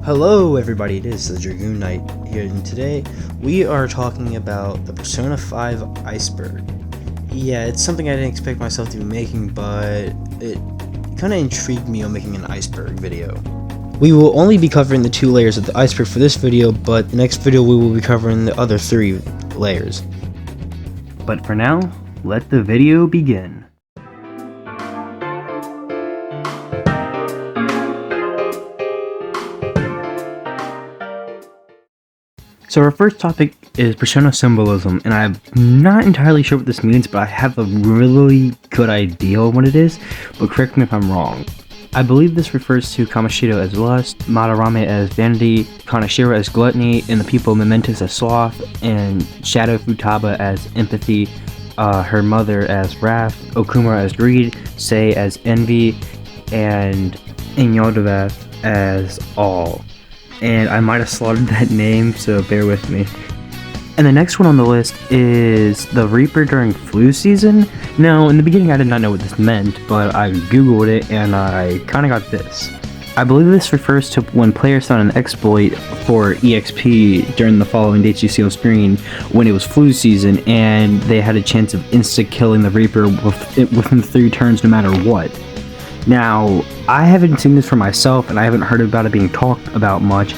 Hello everybody, it is the Dragoon Knight here, and today we are talking about the Persona 5 Iceberg. Yeah, it's something I didn't expect myself to be making, but it kind of intrigued me on making an Iceberg video. We will only be covering the 2 layers of the iceberg for this video, but the next video we will be covering the other 3 layers. But for now, let the video begin. So our first topic is Persona symbolism, and I'm not entirely sure what this means, but I have a really good idea on what it is, but correct me if I'm wrong. I believe this refers to Kamoshida as lust, Madarame as vanity, Kaneshiro as gluttony, and the people Momentous as sloth, and Shadow Futaba as empathy, her mother as wrath, Okuma as greed, Sei as envy, and Inyodabath as all. And I might have slaughtered that name, so bear with me. And the next one on the list is the Reaper during flu season. Now, in the beginning I did not know what this meant, but I googled it and I kinda got this. I believe this refers to when players found an exploit for EXP during the following dates you see on screen when it was flu season, and they had a chance of insta-killing the Reaper within 3 turns no matter what. Now, I haven't seen this for myself, and I haven't heard about it being talked about much,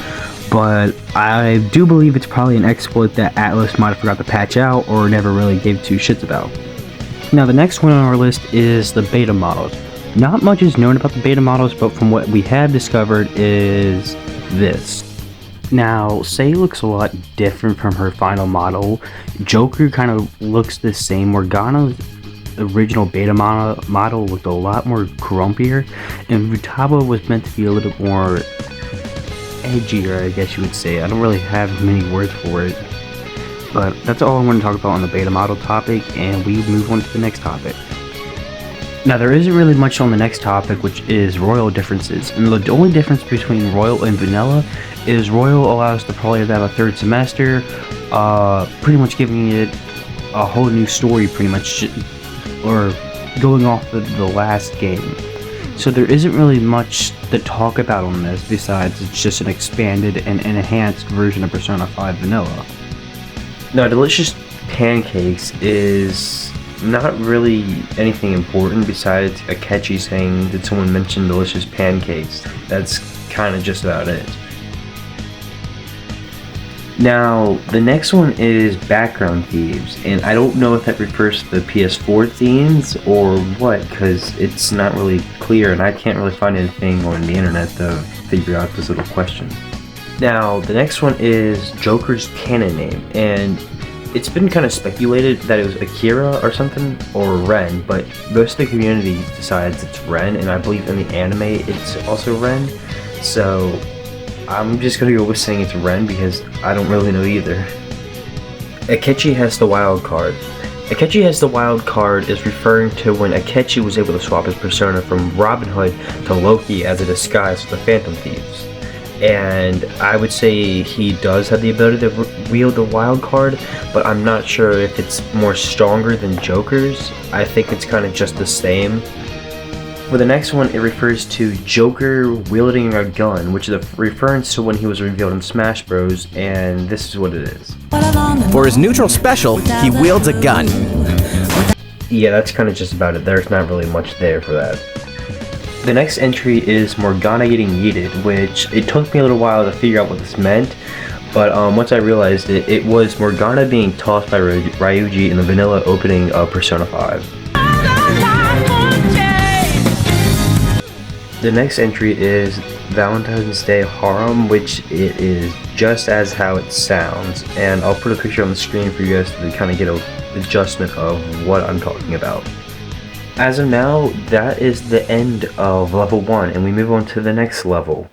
but I do believe it's probably an exploit that Atlas might have forgot to patch out or never really gave 2 shits about. Now, the next one on our list is the beta models. Not much is known about the beta models, but from what we have discovered is this. Now, Sei looks a lot different from her final model. Joker kind of looks the same. Morgana's original beta model looked a lot more grumpier, and Futaba was meant to be a little more edgier, I guess you would say. I don't really have many words for it, but that's all I want to talk about on the beta model topic, and we move on to the next topic. Now, there isn't really much on the next topic, which is royal differences, and the only difference between royal and vanilla is royal allows the player to have a 3rd semester, pretty much giving it a whole new story, pretty much, or going off of the last game. So there isn't really much to talk about on this besides it's just an expanded and enhanced version of Persona 5 Vanilla. Now, Delicious Pancakes is not really anything important besides Akechi saying, "Did someone mention delicious pancakes?" That's kind of just about it. Now, the next one is background themes, and I don't know if that refers to the PS4 themes or what, because it's not really clear, and I can't really find anything on the internet to figure out this little question. Now, the next one is Joker's canon name, and it's been kind of speculated that it was Akira or something, or Ren, but most of the community decides it's Ren, and I believe in the anime it's also Ren, so I'm just gonna go with saying it's Ren because I don't really know either. Akechi has the wild card. Akechi has the wild card is referring to when Akechi was able to swap his persona from Robin Hood to Loki as a disguise for the Phantom Thieves. And I would say he does have the ability to wield the wild card, but I'm not sure if it's more stronger than Joker's. I think it's kind of just the same. For the next one, it refers to Joker wielding a gun, which is a reference to when he was revealed in Smash Bros, and this is what it is. For his neutral special, he wields a gun. Yeah, that's kind of just about it. There's not really much there for that. The next entry is Morgana getting yeeted, which it took me a little while to figure out what this meant, but once I realized it, it was Morgana being tossed by Ryuji in the vanilla opening of Persona 5. The next entry is Valentine's Day Harem, which it is just as how it sounds, and I'll put a picture on the screen for you guys to kind of get an adjustment of what I'm talking about. As of now, that is the end of level 1, and we move on to the next level.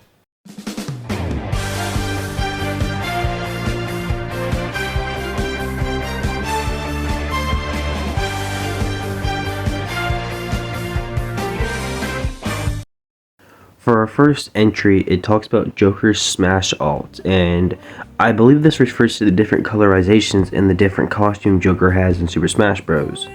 For our first entry, it talks about Joker's Smash Alt, and I believe this refers to the different colorizations and the different costume Joker has in Super Smash Bros.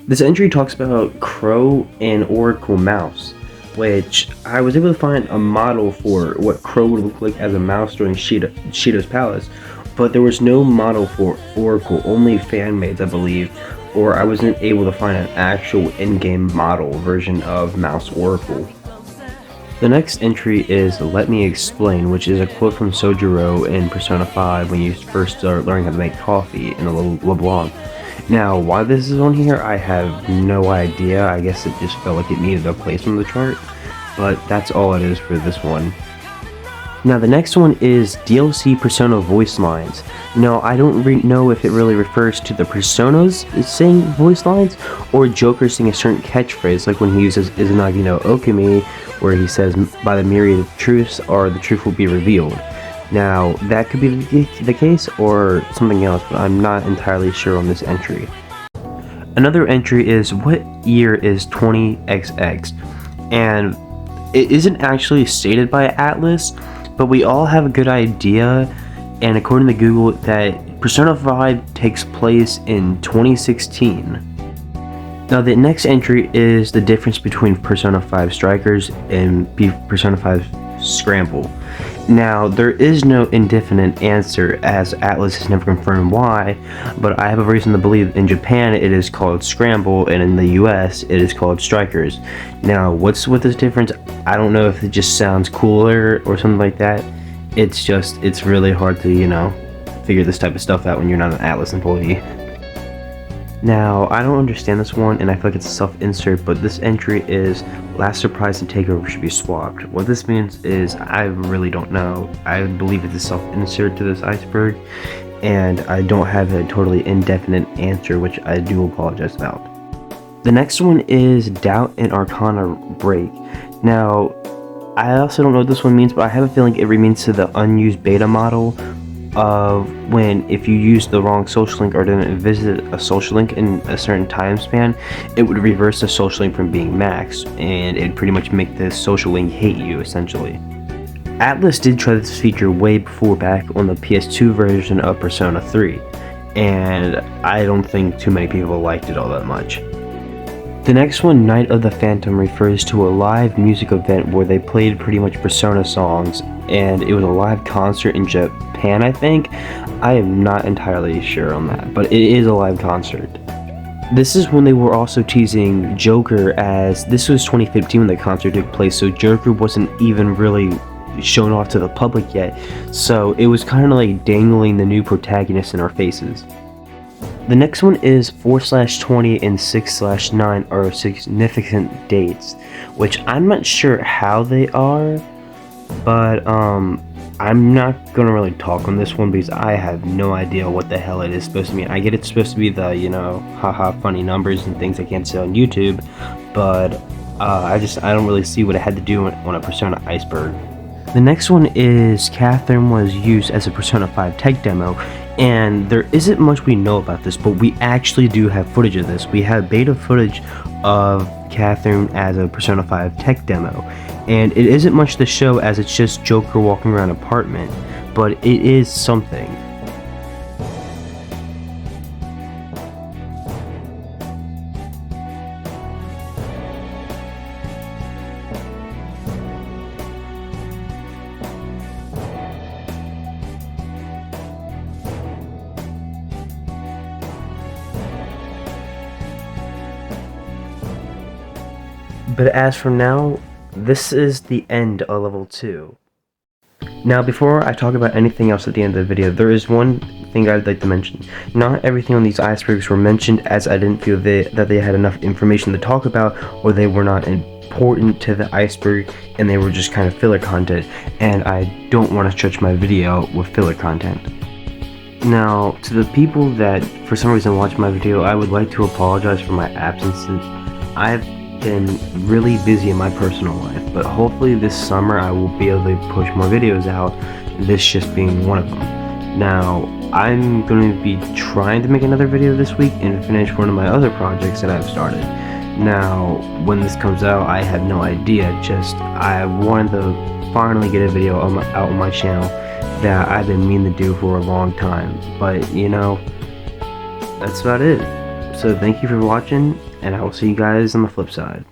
This entry talks about Crow and Oracle Mouse. which I was able to find a model for what Crow would look like as a mouse during Shido's palace, but there was no model for Oracle, only fan-mades, I believe, or I wasn't able to find an actual in-game model version of Mouse Oracle. The next entry is Let Me Explain, which is a quote from Sojiro in Persona 5 when you first start learning how to make coffee in a LeBlanc. Now, why this is on here, I have no idea. I guess it just felt like it needed a place on the chart, but that's all it is for this one. Now, the next one is DLC Persona voice lines. Now, I don't know if it really refers to the Personas saying voice lines, or Joker saying a certain catchphrase, like when he uses Izanagi no Okami, where he says, by the myriad of truths, or the truth will be revealed. Now, that could be the case, or something else, but I'm not entirely sure on this entry. Another entry is, what year is 20XX? And it isn't actually stated by Atlas, but we all have a good idea, and according to Google, that Persona 5 takes place in 2016. Now, the next entry is the difference between Persona 5 Strikers and Persona 5 Scramble. Now, there is no indefinite answer, as Atlas has never confirmed why, but I have a reason to believe in Japan it is called Scramble, and in the US it is called Strikers. Now, what's with this difference? I don't know if it just sounds cooler or something like that. It's really hard to, figure this type of stuff out when you're not an Atlas employee. Now, I don't understand this one, and I feel like it's a self-insert, but this entry is last surprise and takeover should be swapped. What this means is I really don't know. I believe it's a self-insert to this Iceberg, and I don't have a totally indefinite answer, which I do apologize about. The next one is Doubt and Arcana Break. Now, I also don't know what this one means, but I have a feeling it means to the unused beta model of when if you use the wrong social link or didn't visit a social link in a certain time span, it would reverse the social link from being maxed, and it'd pretty much make the social link hate you, essentially. Atlas did try this feature way before, back on the PS2 version of Persona 3, and I don't think too many people liked it all that much. The next one, Night of the Phantom, refers to a live music event where they played pretty much Persona songs, and it was a live concert in Japan, I think. I am not entirely sure on that, but it is a live concert. This is when they were also teasing Joker, as this was 2015 when the concert took place, so Joker wasn't even really shown off to the public yet, so it was kind of like dangling the new protagonist in our faces. The next one is 4/20 and 6/9 are significant dates, which I'm not sure how they are, but I'm not gonna really talk on this one because I have no idea what the hell it is supposed to mean. I get it's supposed to be the, haha funny numbers and things I can't say on YouTube, but I don't really see what it had to do on a Persona Iceberg. The next one is Catherine was used as a Persona 5 tech demo, and there isn't much we know about this, but we actually do have footage of this. We have beta footage of Catherine as a Persona 5 tech demo, and it isn't much to show as it's just Joker walking around an apartment, but it is something. But as from now, this is the end of level 2. Now, before I talk about anything else at the end of the video, there is one thing I'd like to mention. Not everything on these icebergs were mentioned, as I didn't feel that they had enough information to talk about, or they were not important to the iceberg, and they were just kind of filler content, and I don't want to stretch my video with filler content. Now, to the people that for some reason watch my video, I would like to apologize for my absences. I've been really busy in my personal life, but hopefully this summer I will be able to push more videos out, this just being one of them. Now, I'm going to be trying to make another video this week and finish one of my other projects that I've started. Now, when this comes out, I have no idea, just I wanted to finally get a video out on my channel that I've been meaning to do for a long time, but that's about it. So thank you for watching, and I will see you guys on the flip side.